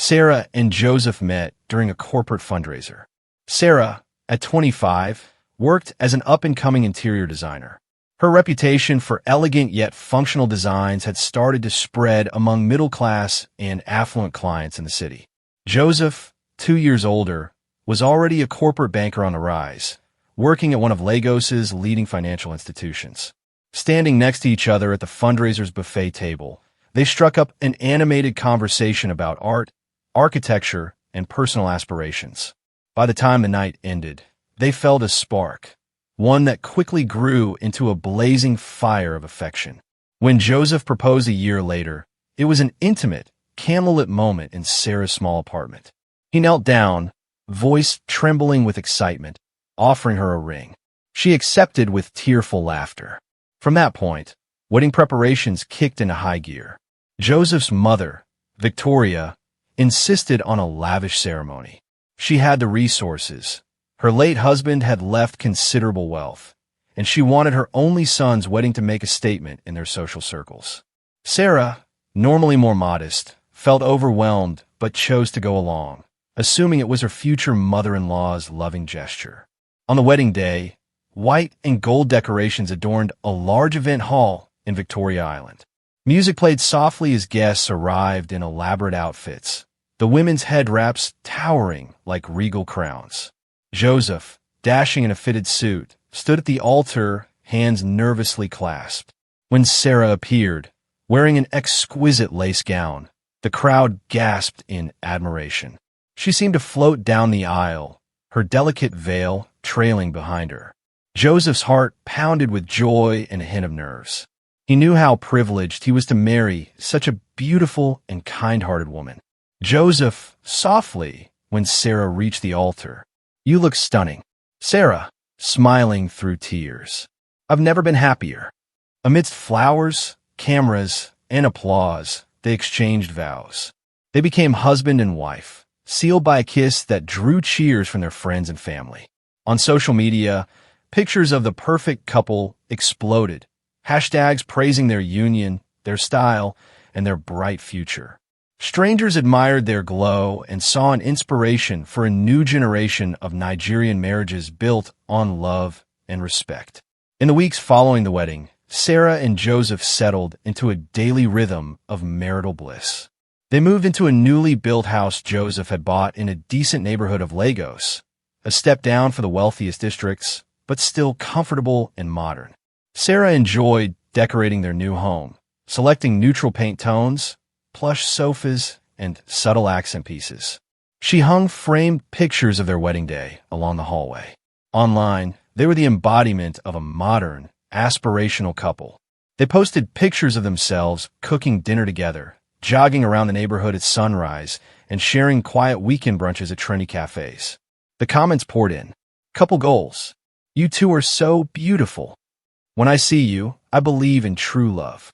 Sarah and Joseph met during a corporate fundraiser. Sarah, at 25, worked as an up-and-coming interior designer. Her reputation for elegant yet functional designs had started to spread among middle-class and affluent clients in the city. Joseph, 2 years older, was already a corporate banker on the rise, working at one of Lagos's leading financial institutions. Standing next to each other at the fundraiser's buffet table, they struck up an animated conversation about art, architecture, and personal aspirations. By the time the night ended, they felt a spark, one that quickly grew into a blazing fire of affection. When Joseph proposed a year later, it was an intimate, candlelit moment in Sarah's small apartment. He knelt down, voice trembling with excitement, offering her a ring. She accepted with tearful laughter. From that point, wedding preparations kicked into high gear. Joseph's mother, Victoria, insisted on a lavish ceremony. She had the resources. Her late husband had left considerable wealth, and she wanted her only son's wedding to make a statement in their social circles. Sarah, normally more modest, felt overwhelmed but chose to go along, assuming it was her future mother-in-law's loving gesture. On the wedding day, white and gold decorations adorned a large event hall in Victoria Island. Music played softly as guests arrived in elaborate outfits, the women's head wraps towering like regal crowns. Joseph, dashing in a fitted suit, stood at the altar, hands nervously clasped. When Sarah appeared, wearing an exquisite lace gown, the crowd gasped in admiration. She seemed to float down the aisle, her delicate veil trailing behind her. Joseph's heart pounded with joy and a hint of nerves. He knew how privileged he was to marry such a beautiful and kind-hearted woman. Joseph, softly, when Sarah reached the altar, "You look stunning." Sarah, smiling through tears, "I've never been happier." Amidst flowers, cameras, and applause, they exchanged vows. They became husband and wife, sealed by a kiss that drew cheers from their friends and family. On social media, pictures of the perfect couple exploded, hashtags praising their union, their style, and their bright future. Strangers admired their glow and saw an inspiration for a new generation of Nigerian marriages built on love and respect. In the weeks following the wedding, Sarah and Joseph settled into a daily rhythm of marital bliss. They moved into a newly built house Joseph had bought in a decent neighborhood of Lagos, a step down for the wealthiest districts, but still comfortable and modern. Sarah enjoyed decorating their new home, selecting neutral paint tones, plush sofas, and subtle accent pieces. She hung framed pictures of their wedding day along the hallway. Online, they were the embodiment of a modern, aspirational couple. They posted pictures of themselves cooking dinner together, jogging around the neighborhood at sunrise, and sharing quiet weekend brunches at trendy cafes. The comments poured in. Couple goals. "You two are so beautiful." "When I see you, I believe in true love."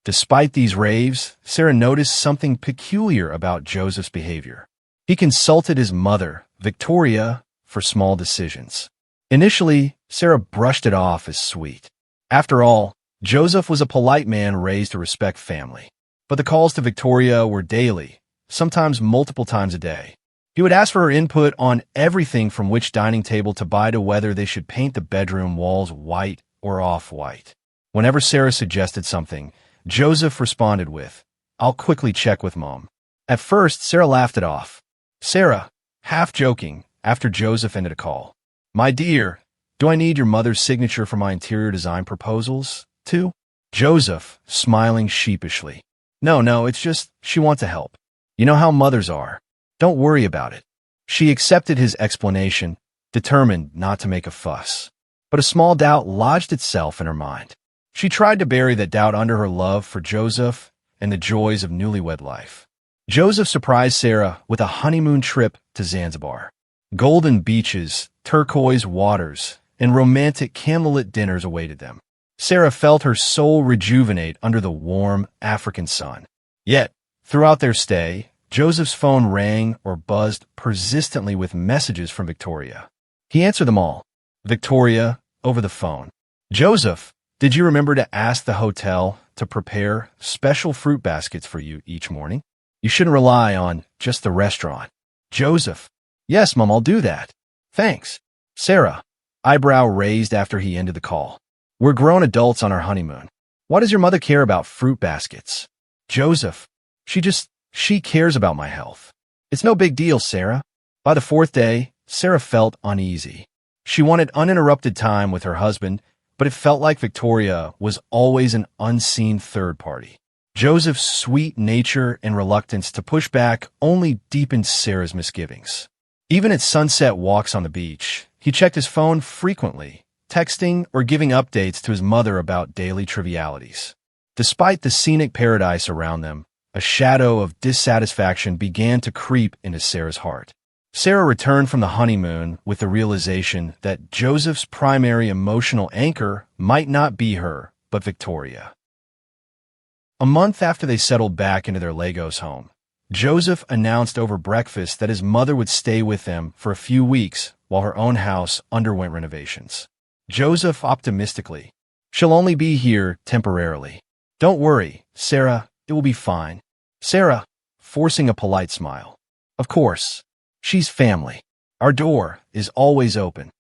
Despite these raves, Sarah noticed something peculiar about Joseph's behavior. He consulted his mother, Victoria, for small decisions. Initially, Sarah brushed it off as sweet. After all, Joseph was a polite man raised to respect family. But the calls to Victoria were daily, sometimes multiple times a day. He would ask for her input on everything from which dining table to buy to whether they should paint the bedroom walls white or off-white. Whenever Sarah suggested something, Joseph responded with, "I'll quickly check with Mom." At first, Sarah laughed it off. Sarah, half joking, after Joseph ended a call, "My dear, do I need your mother's signature for my interior design proposals, too?" Joseph, smiling sheepishly, No, it's just she wants to help. You know how mothers are. Don't worry about it." She accepted his explanation, determined not to make a fuss. But a small doubt lodged itself in her mind. She tried to bury that doubt under her love for Joseph and the joys of newlywed life. Joseph surprised Sarah with a honeymoon trip to Zanzibar. Golden beaches, turquoise waters, and romantic candlelit dinners awaited them. Sarah felt her soul rejuvenate under the warm African sun. Yet, throughout their stay, Joseph's phone rang or buzzed persistently with messages from Victoria. He answered them all. Victoria, over the phone. "Joseph, did you remember to ask the hotel to prepare special fruit baskets for you each morning? You shouldn't rely on just the restaurant. Joseph. Yes, Mom, I'll do that. Thanks. Sarah. Eyebrow raised after he ended the call. We're grown adults on our honeymoon. Why does your mother care about fruit baskets? Joseph. She cares about my health. It's no big deal, Sarah. By the fourth day, Sarah felt uneasy. She wanted uninterrupted time with her husband, but it felt like Victoria was always an unseen third party. Joseph's sweet nature and reluctance to push back only deepened Sarah's misgivings. Even at sunset walks on the beach, he checked his phone frequently, texting or giving updates to his mother about daily trivialities. Despite the scenic paradise around them, a shadow of dissatisfaction began to creep into Sarah's heart. Sarah returned from the honeymoon with the realization that Joseph's primary emotional anchor might not be her, but Victoria. A month after they settled back into their Lagos home, Joseph announced over breakfast that his mother would stay with them for a few weeks while her own house underwent renovations. Joseph optimistically, "She'll only be here temporarily. Don't worry, Sarah, it will be fine." Sarah, forcing a polite smile. "Of course. She's family. Our door is always open."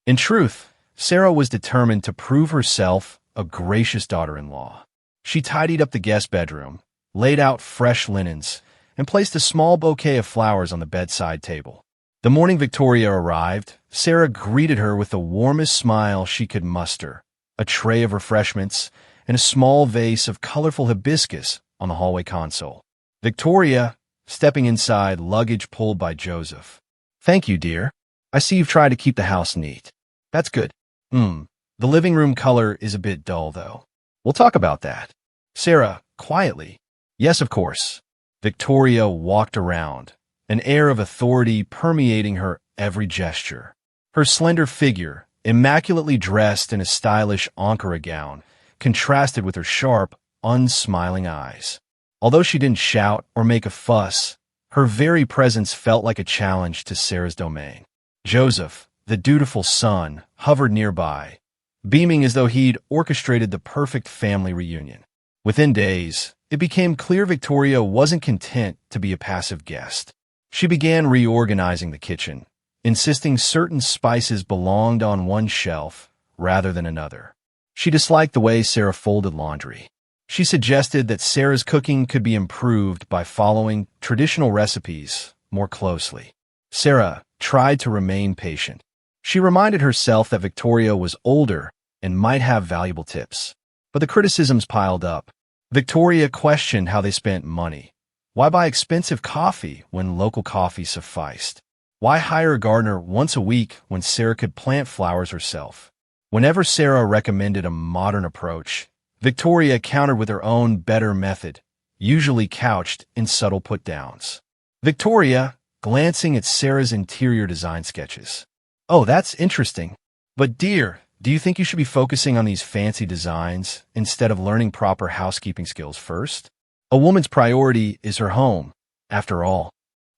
In truth, Sarah was determined to prove herself a gracious daughter-in-law. She tidied up the guest bedroom, laid out fresh linens, and placed a small bouquet of flowers on the bedside table. The morning Victoria arrived, Sarah greeted her with the warmest smile she could muster, a tray of refreshments, and a small vase of colorful hibiscus on the hallway console. Victoria, stepping inside, luggage pulled by Joseph. "Thank you, dear. I see you've tried to keep the house neat. That's good. The living room color is a bit dull, though. We'll talk about that." Sarah, quietly. "Yes, of course." Victoria walked around, an air of authority permeating her every gesture. Her slender figure, immaculately dressed in a stylish Ankara gown, contrasted with her sharp, unsmiling eyes. Although she didn't shout or make a fuss, her very presence felt like a challenge to Sarah's domain. Joseph, the dutiful son, hovered nearby, beaming as though he'd orchestrated the perfect family reunion. Within days, it became clear Victoria wasn't content to be a passive guest. She began reorganizing the kitchen, insisting certain spices belonged on one shelf rather than another. She disliked the way Sarah folded laundry. She suggested that Sarah's cooking could be improved by following traditional recipes more closely. Sarah tried to remain patient. She reminded herself that Victoria was older and might have valuable tips. But the criticisms piled up. Victoria questioned how they spent money. Why buy expensive coffee when local coffee sufficed? Why hire a gardener once a week when Sarah could plant flowers herself? Whenever Sarah recommended a modern approach, Victoria countered with her own better method, usually couched in subtle put-downs. Victoria, glancing at Sarah's interior design sketches. "Oh, that's interesting. But dear, do you think you should be focusing on these fancy designs instead of learning proper housekeeping skills first? A woman's priority is her home, after all."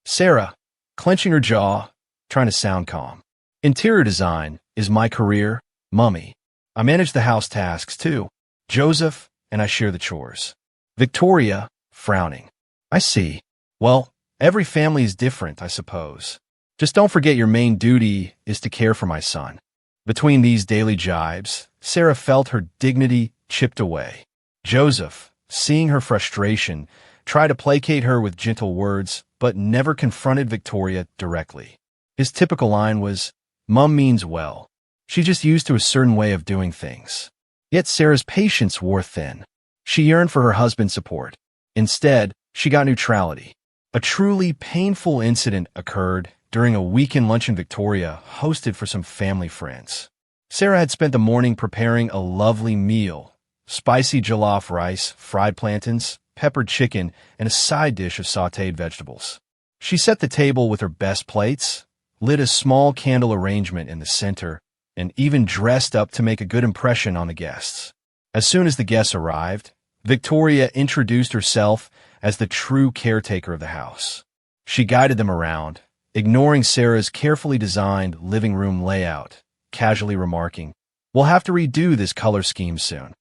Sarah, clenching her jaw, trying to sound calm. "Interior design is my career, Mummy. I manage the house tasks, too. Joseph and I share the chores." Victoria, frowning. "I see. Well, every family is different, I suppose. Just don't forget your main duty is to care for my son." Between these daily jibes, Sarah felt her dignity chipped away. Joseph, seeing her frustration, tried to placate her with gentle words, but never confronted Victoria directly. His typical line was, "Mum means well. She's just used to a certain way of doing things." Yet Sarah's patience wore thin. She yearned for her husband's support. Instead, she got neutrality. A truly painful incident occurred during a weekend luncheon Victoria hosted for some family friends. Sarah had spent the morning preparing a lovely meal: spicy jollof rice, fried plantains, peppered chicken, and a side dish of sautéed vegetables. She set the table with her best plates, lit a small candle arrangement in the center, and even dressed up to make a good impression on the guests. As soon as the guests arrived, Victoria introduced herself as the true caretaker of the house. She guided them around, ignoring Sarah's carefully designed living room layout, casually remarking, "We'll have to redo this color scheme soon."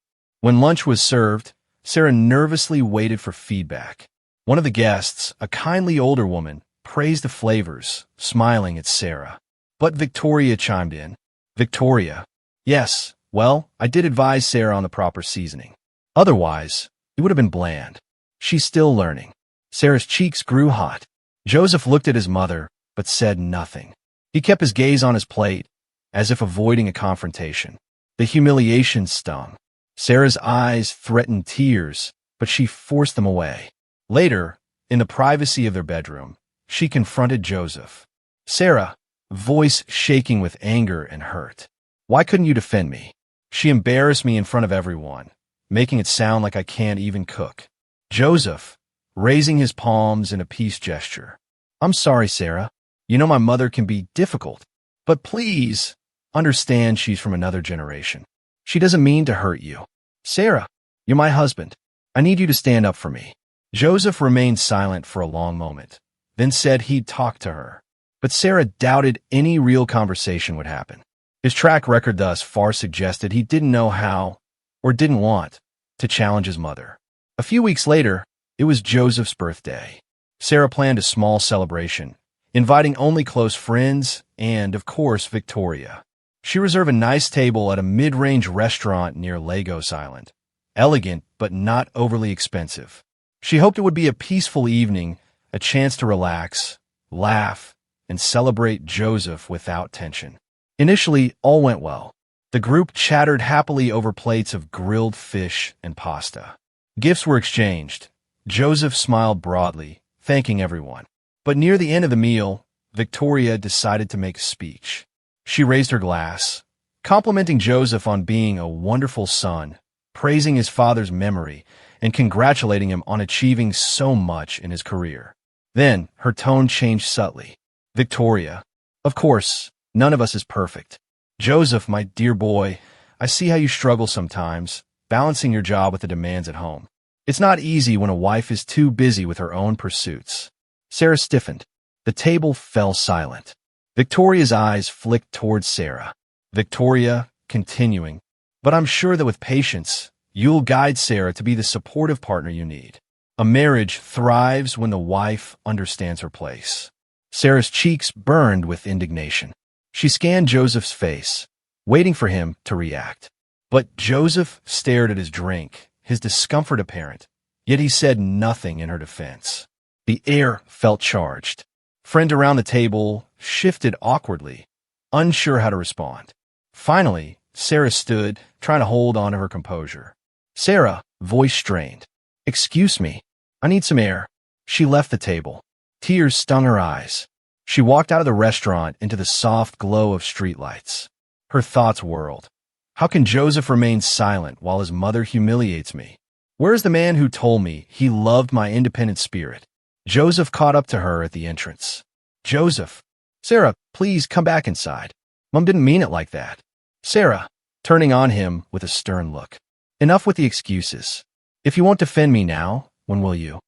When lunch was served, Sarah nervously waited for feedback. One of the guests, a kindly older woman, praised the flavors, smiling at Sarah. But Victoria chimed in. Victoria, yes, well, I did advise Sarah on the proper seasoning. Otherwise, it would have been bland. She's still learning. Sarah's cheeks grew hot. Joseph looked at his mother, but said nothing. He kept his gaze on his plate, as if avoiding a confrontation. The humiliation stung. Sarah's eyes threatened tears, but she forced them away. Later, in the privacy of their bedroom, she confronted Joseph. Sarah, voice shaking with anger and hurt. Why couldn't you defend me? She embarrassed me in front of everyone, making it sound like I can't even cook. Joseph, raising his palms in a peace gesture. I'm sorry, Sarah. You know my mother can be difficult, but please understand she's from another generation. She doesn't mean to hurt you. Sarah, you're my husband. I need you to stand up for me. Joseph remained silent for a long moment, then said he'd talk to her. But Sarah doubted any real conversation would happen. His track record thus far suggested he didn't know how, or didn't want, to challenge his mother. A few weeks later, it was Joseph's birthday. Sarah planned a small celebration, inviting only close friends and, of course, Victoria. She reserved a nice table at a mid-range restaurant near Lagos Island. Elegant, but not overly expensive. She hoped it would be a peaceful evening, a chance to relax, laugh, and celebrate Joseph without tension. Initially, all went well. The group chattered happily over plates of grilled fish and pasta. Gifts were exchanged. Joseph smiled broadly, thanking everyone. But near the end of the meal, Victoria decided to make a speech. She raised her glass, complimenting Joseph on being a wonderful son, praising his father's memory, and congratulating him on achieving so much in his career. Then, her tone changed subtly. Victoria, of course, none of us is perfect. Joseph, my dear boy, I see how you struggle sometimes, balancing your job with the demands at home. It's not easy when a wife is too busy with her own pursuits. Sarah stiffened. The table fell silent. Victoria's eyes flicked towards Sarah. Victoria, continuing, but I'm sure that with patience, you'll guide Sarah to be the supportive partner you need. A marriage thrives when the wife understands her place. Sarah's cheeks burned with indignation. She scanned Joseph's face, waiting for him to react. But Joseph stared at his drink, his discomfort apparent, yet he said nothing in her defense. The air felt charged. Friends around the table shifted awkwardly, unsure how to respond. Finally, Sarah stood, trying to hold on to her composure. Sarah, voice strained. Excuse me, I need some air. She left the table. Tears stung her eyes. She walked out of the restaurant into the soft glow of streetlights. Her thoughts whirled. How can Joseph remain silent while his mother humiliates me? Where is the man who told me he loved my independent spirit? Joseph caught up to her at the entrance. Joseph, Sarah, please come back inside. Mom didn't mean it like that. Sarah, turning on him with a stern look. Enough with the excuses. If you won't defend me now, when will you?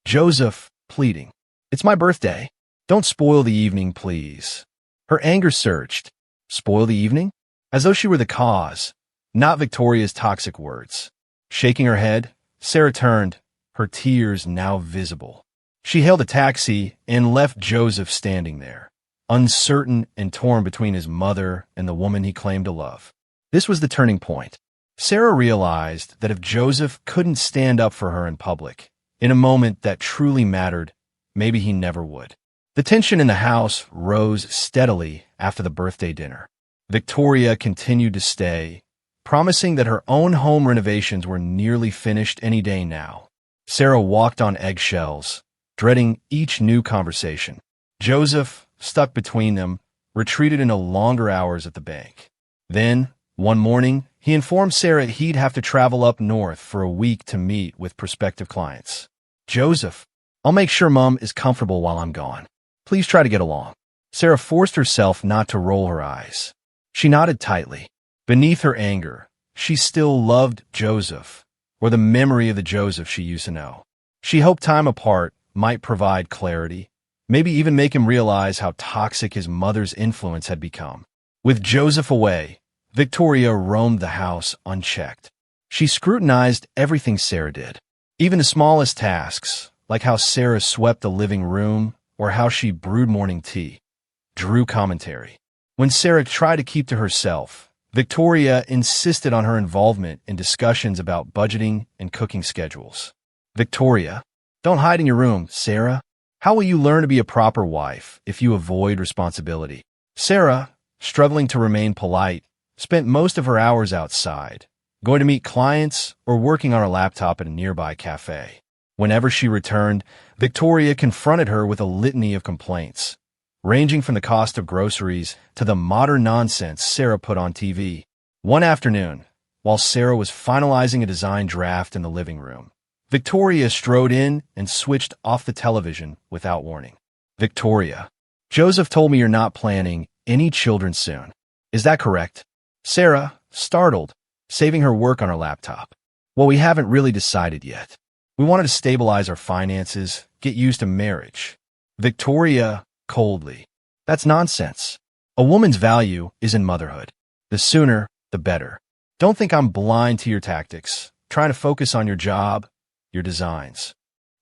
Joseph, pleading. It's my birthday. Don't spoil the evening, please. Her anger surged. Spoil the evening? As though she were the cause, not Victoria's toxic words. Shaking her head, Sarah turned, her tears now visible. She hailed a taxi and left Joseph standing there, uncertain and torn between his mother and the woman he claimed to love. This was the turning point. Sarah realized that if Joseph couldn't stand up for her in public, in a moment that truly mattered, maybe he never would. The tension in the house rose steadily after the birthday dinner. Victoria continued to stay, promising that her own home renovations were nearly finished any day now. Sarah walked on eggshells, dreading each new conversation. Joseph, stuck between them, retreated into longer hours at the bank. Then, one morning, he informed Sarah he'd have to travel up north for a week to meet with prospective clients. Joseph, I'll make sure Mom is comfortable while I'm gone. Please try to get along. Sarah forced herself not to roll her eyes. She nodded tightly. Beneath her anger, she still loved Joseph, or the memory of the Joseph she used to know. She hoped time apart might provide clarity, maybe even make him realize how toxic his mother's influence had become. With Joseph away, Victoria roamed the house unchecked. She scrutinized everything Sarah did, even the smallest tasks, like how Sarah swept the living room or how she brewed morning tea. Drew commentary. When Sarah tried to keep to herself, Victoria insisted on her involvement in discussions about budgeting and cooking schedules. Victoria, don't hide in your room, Sarah. How will you learn to be a proper wife if you avoid responsibility? Sarah, struggling to remain polite, spent most of her hours outside, going to meet clients or working on her laptop at a nearby cafe. Whenever she returned, Victoria confronted her with a litany of complaints, ranging from the cost of groceries to the modern nonsense Sarah put on TV. One afternoon, while Sarah was finalizing a design draft in the living room, Victoria strode in and switched off the television without warning. Victoria, Joseph told me you're not planning any children soon. Is that correct? Sarah, startled, saving her work on her laptop. Well, we haven't really decided yet. We wanted to stabilize our finances, get used to marriage. Victoria, coldly. That's nonsense. A woman's value is in motherhood. The sooner, the better. Don't think I'm blind to your tactics, trying to focus on your job, your designs.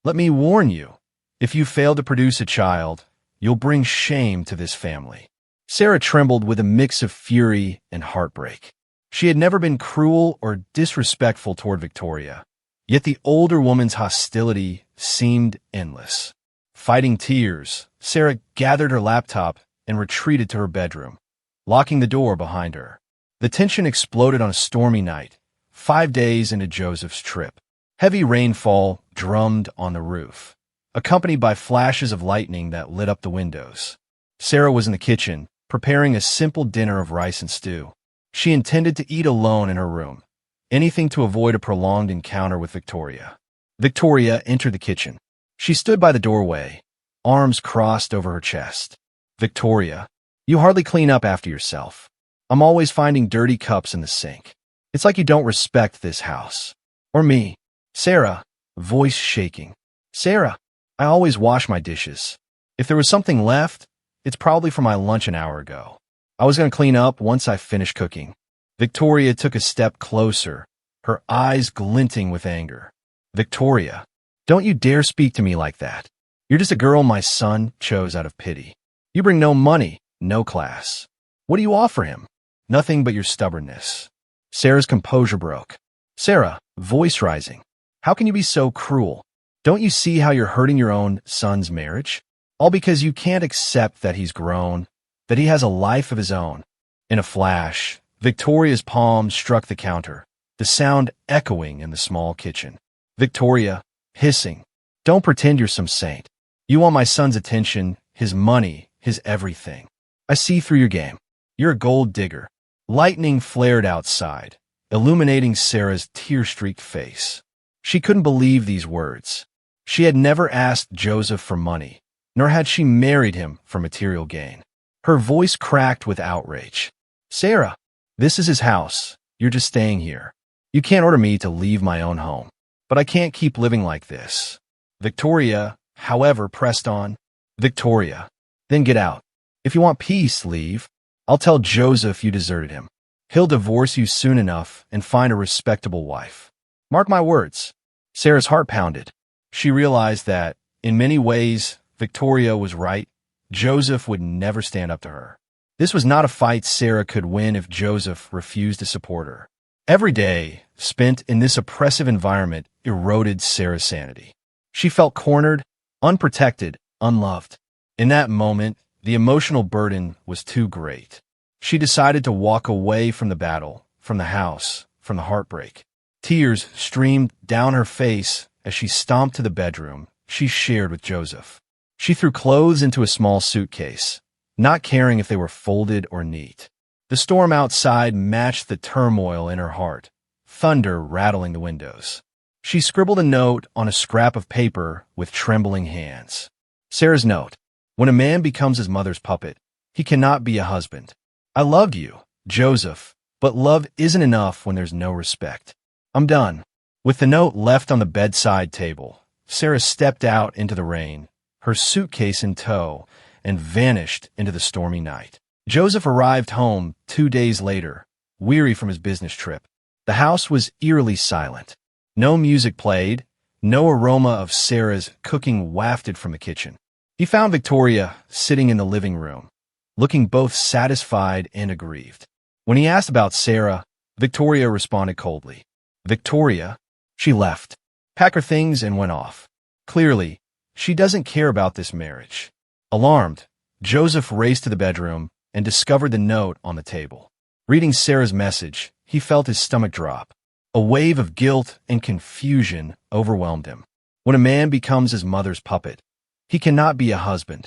Let me warn you, if you fail to produce a child, you'll bring shame to this family. Sarah trembled with a mix of fury and heartbreak. She had never been cruel or disrespectful toward Victoria, yet the older woman's hostility seemed endless. Fighting tears, Sarah gathered her laptop and retreated to her bedroom, locking the door behind her. The tension exploded on a stormy night, 5 days into Joseph's trip. Heavy rainfall drummed on the roof, accompanied by flashes of lightning that lit up the windows. Sarah was in the kitchen, preparing a simple dinner of rice and stew. She intended to eat alone in her room, anything to avoid a prolonged encounter with Victoria. Victoria entered the kitchen. She stood by the doorway, arms crossed over her chest. Victoria, you hardly clean up after yourself. I'm always finding dirty cups in the sink. It's like you don't respect this house. Or me. Sarah, voice shaking. Sarah, I always wash my dishes. If there was something left, it's probably from my lunch an hour ago. I was going to clean up once I finished cooking. Victoria took a step closer, her eyes glinting with anger. Victoria, don't you dare speak to me like that. You're just a girl my son chose out of pity. You bring no money, no class. What do you offer him? Nothing but your stubbornness. Sarah's composure broke. Sarah, voice rising. How can you be so cruel? Don't you see how you're hurting your own son's marriage? All because you can't accept that he's grown, that he has a life of his own. In a flash, Victoria's palm struck the counter, the sound echoing in the small kitchen. Victoria, hissing, don't pretend you're some saint. You want my son's attention, his money, his everything. I see through your game. You're a gold digger. Lightning flared outside, illuminating Sarah's tear-streaked face. She couldn't believe these words. She had never asked Joseph for money, nor had she married him for material gain. Her voice cracked with outrage. Sarah, this is his house. You're just staying here. You can't order me to leave my own home. But I can't keep living like this. Victoria, however, pressed on. Victoria, then get out. If you want peace, leave. I'll tell Joseph you deserted him. He'll divorce you soon enough and find a respectable wife. Mark my words. Sarah's heart pounded. She realized that, in many ways, Victoria was right. Joseph would never stand up to her. This was not a fight Sarah could win if Joseph refused to support her. Every day spent in this oppressive environment eroded Sarah's sanity. She felt cornered, unprotected, unloved. In that moment, the emotional burden was too great. She decided to walk away from the battle, from the house, from the heartbreak. Tears streamed down her face as she stomped to the bedroom she shared with Joseph. She threw clothes into a small suitcase, not caring if they were folded or neat. The storm outside matched the turmoil in her heart, thunder rattling the windows. She scribbled a note on a scrap of paper with trembling hands. Sarah's note. When a man becomes his mother's puppet, he cannot be a husband. I loved you, Joseph, but love isn't enough when there's no respect. I'm done. With the note left on the bedside table, Sarah stepped out into the rain, her suitcase in tow, and vanished into the stormy night. Joseph arrived home 2 days later, weary from his business trip. The house was eerily silent. No music played, No aroma of Sarah's cooking wafted from the kitchen. He found Victoria sitting in the living room, looking both satisfied and aggrieved. When he asked about Sarah, Victoria responded coldly. Victoria? She left, packed her things, and went off. Clearly, she doesn't care about this marriage. Alarmed, Joseph raced to the bedroom and discovered the note on the table. Reading Sarah's message, he felt his stomach drop. A wave of guilt and confusion overwhelmed him. When a man becomes his mother's puppet, he cannot be a husband.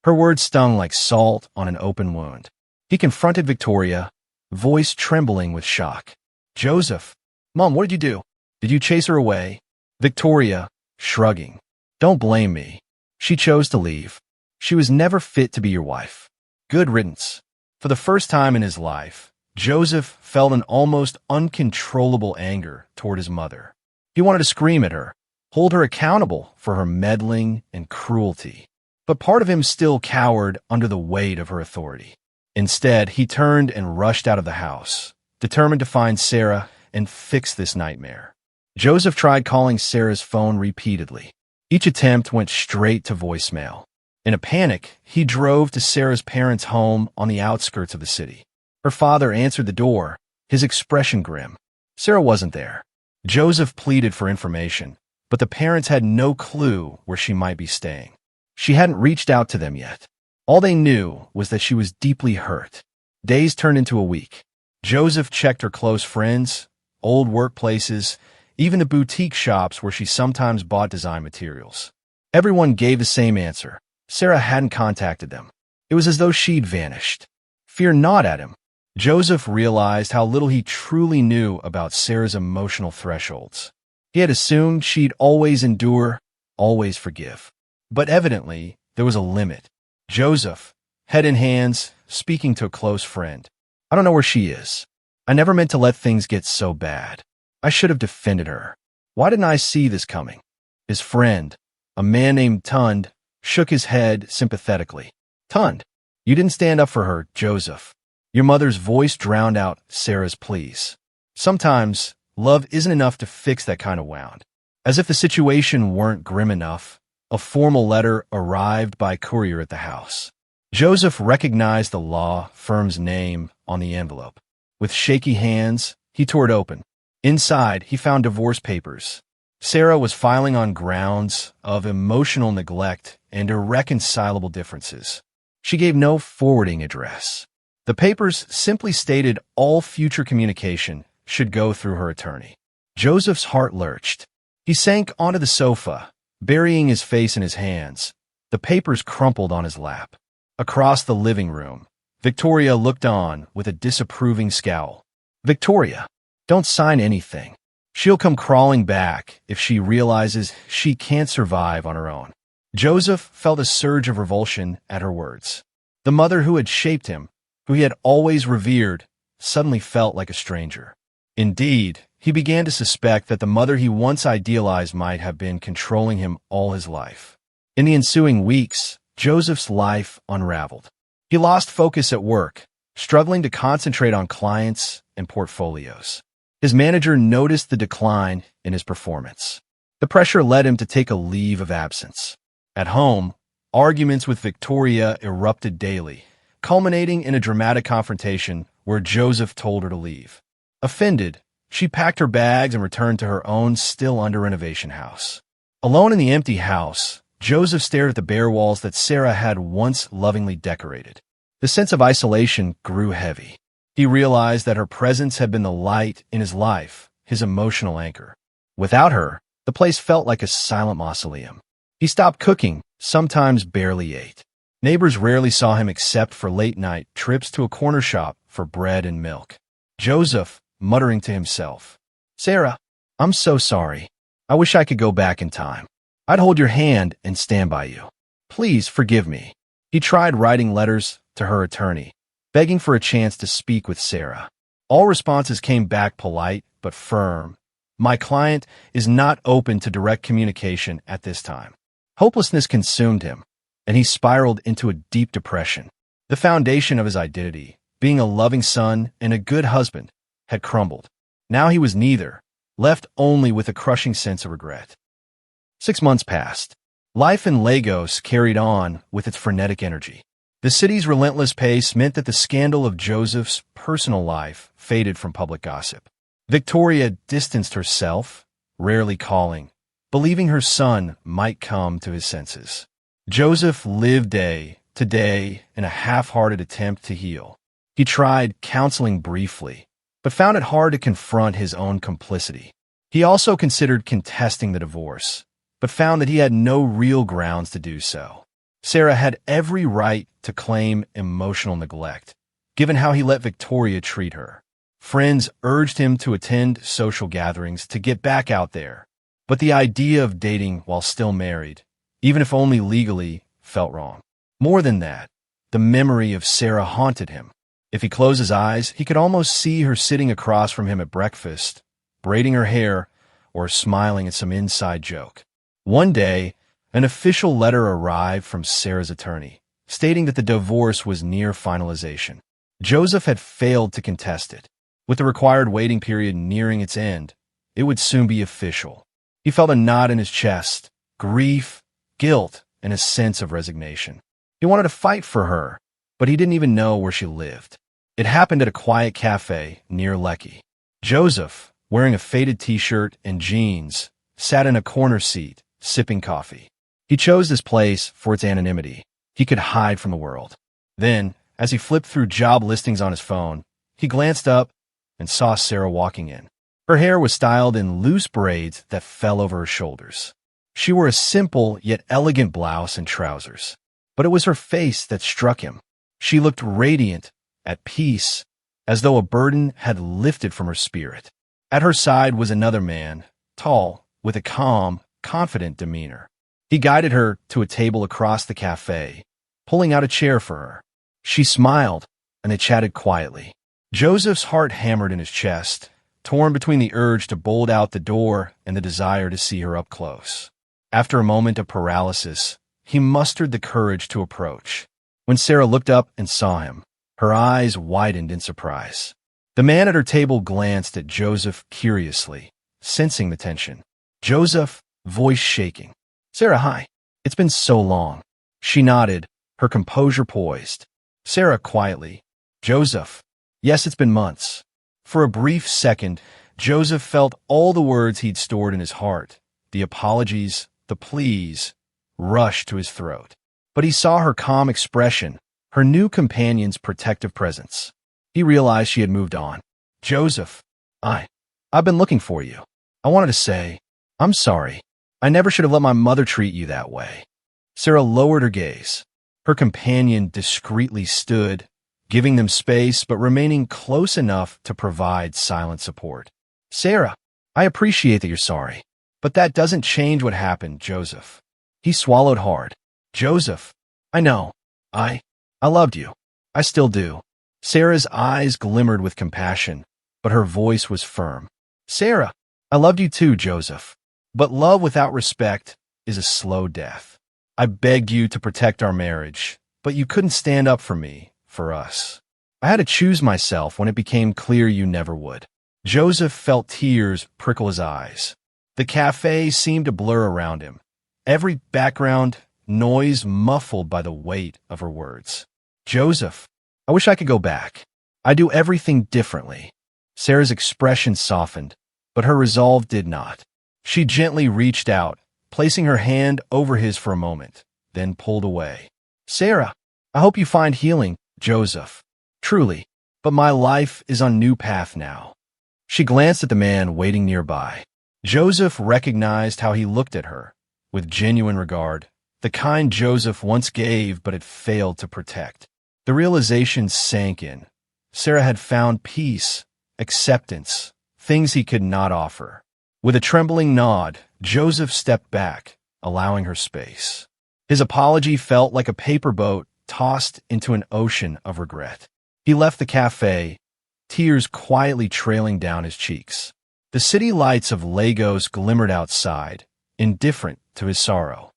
Her words stung like salt on an open wound. He confronted Victoria, voice trembling with shock. Joseph, Mom, what did you do? Did you chase her away? Victoria, shrugging. Don't blame me. She chose to leave. She was never fit to be your wife. Good riddance. For the first time in his life, Joseph felt an almost uncontrollable anger toward his mother. He wanted to scream at her, hold her accountable for her meddling and cruelty. But part of him still cowered under the weight of her authority. Instead, he turned and rushed out of the house, determined to find Sarah and fix this nightmare. Joseph tried calling Sarah's phone repeatedly. Each attempt went straight to voicemail. In a panic, he drove to Sarah's parents' home on the outskirts of the city. Her father answered the door, his expression grim. Sarah wasn't there. Joseph pleaded for information, but the parents had no clue where she might be staying. She hadn't reached out to them yet. All they knew was that she was deeply hurt. Days turned into a week. Joseph checked her close friends, old workplaces, even the boutique shops where she sometimes bought design materials. Everyone gave the same answer. Sarah hadn't contacted them. It was as though she'd vanished. Fear gnawed at him. Joseph realized how little he truly knew about Sarah's emotional thresholds. He had assumed she'd always endure, always forgive. But evidently, there was a limit. Joseph, head in hands, speaking to a close friend. I don't know where she is. I never meant to let things get so bad. I should have defended her. Why didn't I see this coming? His friend, a man named Tund, shook his head sympathetically. Tund, you didn't stand up for her, Joseph. Your mother's voice drowned out Sarah's pleas. Sometimes, love isn't enough to fix that kind of wound. As if the situation weren't grim enough, a formal letter arrived by courier at the house. Joseph recognized the law firm's name on the envelope. With shaky hands, he tore it open. Inside, he found divorce papers. Sarah was filing on grounds of emotional neglect and irreconcilable differences. She gave no forwarding address. The papers simply stated all future communication should go through her attorney. Joseph's heart lurched. He sank onto the sofa, burying his face in his hands. The papers crumpled on his lap. Across the living room, Victoria looked on with a disapproving scowl. Victoria, don't sign anything. She'll come crawling back if she realizes she can't survive on her own. Joseph felt a surge of revulsion at her words. The mother who had shaped him, who he had always revered, suddenly felt like a stranger. Indeed, he began to suspect that the mother he once idealized might have been controlling him all his life. In the ensuing weeks, Joseph's life unraveled. He lost focus at work, struggling to concentrate on clients and portfolios. His manager noticed the decline in his performance. The pressure led him to take a leave of absence. At home, arguments with Victoria erupted daily, culminating in a dramatic confrontation where Joseph told her to leave. Offended, she packed her bags and returned to her own still under renovation house. Alone in the empty house, Joseph stared at the bare walls that Sarah had once lovingly decorated. The sense of isolation grew heavy. He realized that her presence had been the light in his life, his emotional anchor. Without her, the place felt like a silent mausoleum. He stopped cooking, sometimes barely ate. Neighbors rarely saw him except for late-night trips to a corner shop for bread and milk. Joseph, muttering to himself, Sarah, I'm so sorry. I wish I could go back in time. I'd hold your hand and stand by you. Please forgive me. He tried writing letters to her attorney, begging for a chance to speak with Sarah. All responses came back polite but firm. My client is not open to direct communication at this time. Hopelessness consumed him, and he spiraled into a deep depression. The foundation of his identity, being a loving son and a good husband, had crumbled. Now he was neither, left only with a crushing sense of regret. 6 months passed. Life in Lagos carried on with its frenetic energy. The city's relentless pace meant that the scandal of Joseph's personal life faded from public gossip. Victoria distanced herself, rarely calling, believing her son might come to his senses. Joseph lived day to day in a half-hearted attempt to heal. He tried counseling briefly, but found it hard to confront his own complicity. He also considered contesting the divorce, but found that he had no real grounds to do so. Sarah had every right to claim emotional neglect, given how he let Victoria treat her. Friends urged him to attend social gatherings to get back out there, but the idea of dating while still married, even if only legally, felt wrong. More than that, the memory of Sarah haunted him. If he closed his eyes, he could almost see her sitting across from him at breakfast, braiding her hair or smiling at some inside joke. One day, an official letter arrived from Sarah's attorney, stating that the divorce was near finalization. Joseph had failed to contest it. With the required waiting period nearing its end, it would soon be official. He felt a knot in his chest, grief, guilt, and a sense of resignation. He wanted to fight for her, but he didn't even know where she lived. It happened at a quiet cafe near Lekki. Joseph, wearing a faded t-shirt and jeans, sat in a corner seat, sipping coffee. He chose this place for its anonymity. He could hide from the world. Then, as he flipped through job listings on his phone, he glanced up and saw Sarah walking in. Her hair was styled in loose braids that fell over her shoulders. She wore a simple yet elegant blouse and trousers. But it was her face that struck him. She looked radiant, at peace, as though a burden had lifted from her spirit. At her side was another man, tall, with a calm, confident demeanor. He guided her to a table across the cafe, pulling out a chair for her. She smiled, and they chatted quietly. Joseph's heart hammered in his chest, torn between the urge to bolt out the door and the desire to see her up close. After a moment of paralysis, he mustered the courage to approach. When Sarah looked up and saw him, her eyes widened in surprise. The man at her table glanced at Joseph curiously, sensing the tension. Joseph, voice shaking. "Sarah, hi. It's been so long." She nodded, her composure poised. Sarah quietly. "Joseph, yes, it's been months." For a brief second, Joseph felt all the words he'd stored in his heart, the apologies, the pleas, rush to his throat. But he saw her calm expression, her new companion's protective presence. He realized she had moved on. "Joseph, I've been looking for you. I wanted to say, I'm sorry. I never should have let my mother treat you that way." Sarah lowered her gaze. Her companion discreetly stood, giving them space but remaining close enough to provide silent support. "Sarah, I appreciate that you're sorry, but that doesn't change what happened, Joseph." He swallowed hard. "Joseph, I know. I loved you. I still do." Sarah's eyes glimmered with compassion, but her voice was firm. "Sarah, I loved you too, Joseph. But love without respect is a slow death. I begged you to protect our marriage, but you couldn't stand up for me, for us. I had to choose myself when it became clear you never would." Joseph felt tears prickle his eyes. The cafe seemed to blur around him, every background noise muffled by the weight of her words. "Joseph, I wish I could go back. I do everything differently." Sarah's expression softened, but her resolve did not. She gently reached out, placing her hand over his for a moment, then pulled away. "Sarah, I hope you find healing, Joseph. Truly, but my life is on a new path now." She glanced at the man waiting nearby. Joseph recognized how he looked at her, with genuine regard, the kind Joseph once gave but had failed to protect. The realization sank in. Sarah had found peace, acceptance, things he could not offer. With a trembling nod, Joseph stepped back, allowing her space. His apology felt like a paper boat tossed into an ocean of regret. He left the cafe, tears quietly trailing down his cheeks. The city lights of Lagos glimmered outside, indifferent to his sorrow.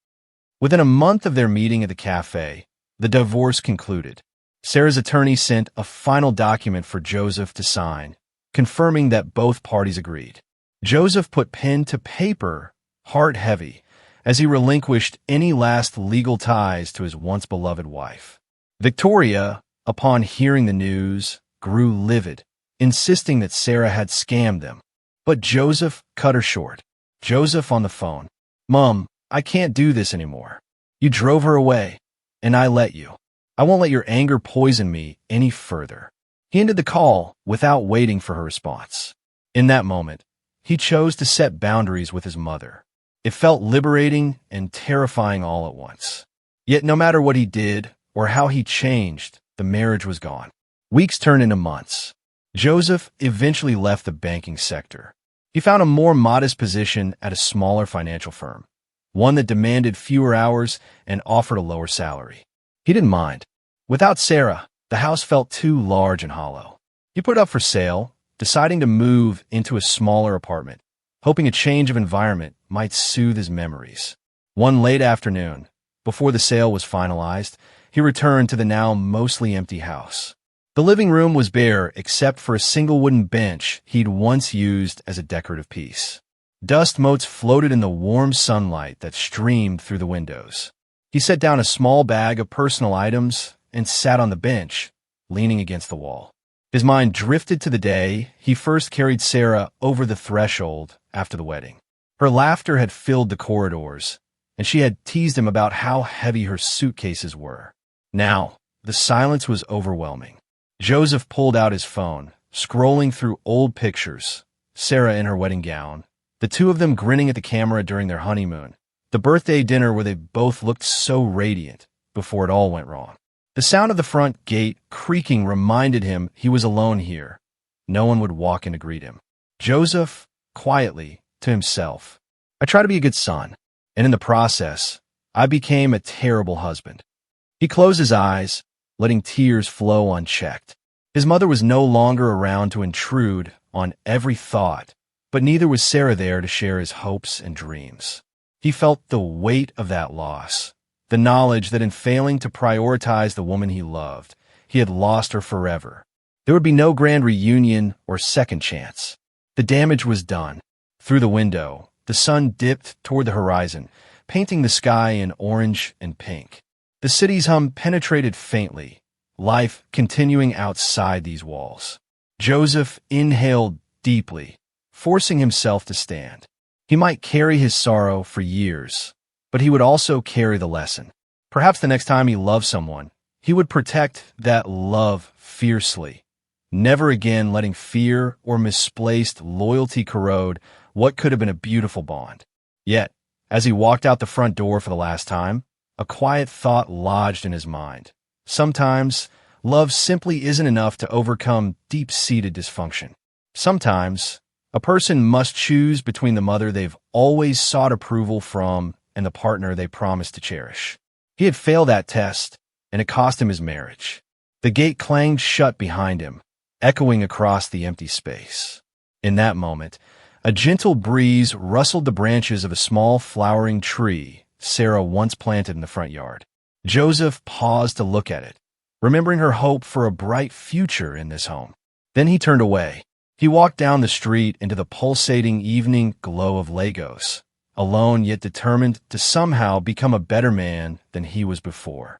Within a month of their meeting at the cafe, the divorce concluded. Sarah's attorney sent a final document for Joseph to sign, confirming that both parties agreed. Joseph put pen to paper, heart heavy, as he relinquished any last legal ties to his once-beloved wife. Victoria, upon hearing the news, grew livid, insisting that Sarah had scammed them. But Joseph cut her short. Joseph on the phone. "Mom, I can't do this anymore. You drove her away, and I let you. I won't let your anger poison me any further." He ended the call without waiting for her response. In that moment, he chose to set boundaries with his mother. It felt liberating and terrifying all at once. Yet no matter what he did or how he changed, the marriage was gone. Weeks turned into months. Joseph eventually left the banking sector. He found a more modest position at a smaller financial firm, one that demanded fewer hours and offered a lower salary. He didn't mind. Without Sarah, the house felt too large and hollow. He put it up for sale, deciding to move into a smaller apartment, hoping a change of environment might soothe his memories. One late afternoon, before the sale was finalized, he returned to the now mostly empty house. The living room was bare except for a single wooden bench he'd once used as a decorative piece. Dust motes floated in the warm sunlight that streamed through the windows. He set down a small bag of personal items and sat on the bench, leaning against the wall. His mind drifted to the day he first carried Sarah over the threshold after the wedding. Her laughter had filled the corridors, and she had teased him about how heavy her suitcases were. Now, the silence was overwhelming. Joseph pulled out his phone, scrolling through old pictures. Sarah in her wedding gown, the two of them grinning at the camera during their honeymoon, the birthday dinner where they both looked so radiant before it all went wrong. The sound of the front gate creaking reminded him he was alone here. No one would walk in to greet him. Joseph, quietly, to himself, "I try to be a good son, and in the process, I became a terrible husband." He closed his eyes, letting tears flow unchecked. His mother was no longer around to intrude on every thought, but neither was Sarah there to share his hopes and dreams. He felt the weight of that loss, the knowledge that in failing to prioritize the woman he loved, he had lost her forever. There would be no grand reunion or second chance. The damage was done. Through the window, the sun dipped toward the horizon, painting the sky in orange and pink. The city's hum penetrated faintly, life continuing outside these walls. Joseph inhaled deeply, forcing himself to stand. He might carry his sorrow for years, but he would also carry the lesson. Perhaps the next time he loved someone, he would protect that love fiercely, never again letting fear or misplaced loyalty corrode what could have been a beautiful bond. Yet, as he walked out the front door for the last time, a quiet thought lodged in his mind. Sometimes, love simply isn't enough to overcome deep-seated dysfunction. Sometimes, a person must choose between the mother they've always sought approval from and the partner they promised to cherish. He had failed that test, and it cost him his marriage. The gate clanged shut behind him, echoing across the empty space. In that moment, a gentle breeze rustled the branches of a small flowering tree Sarah once planted in the front yard. Joseph paused to look at it, remembering her hope for a bright future in this home. Then he turned away. He walked down the street into the pulsating evening glow of Lagos, alone yet determined to somehow become a better man than he was before.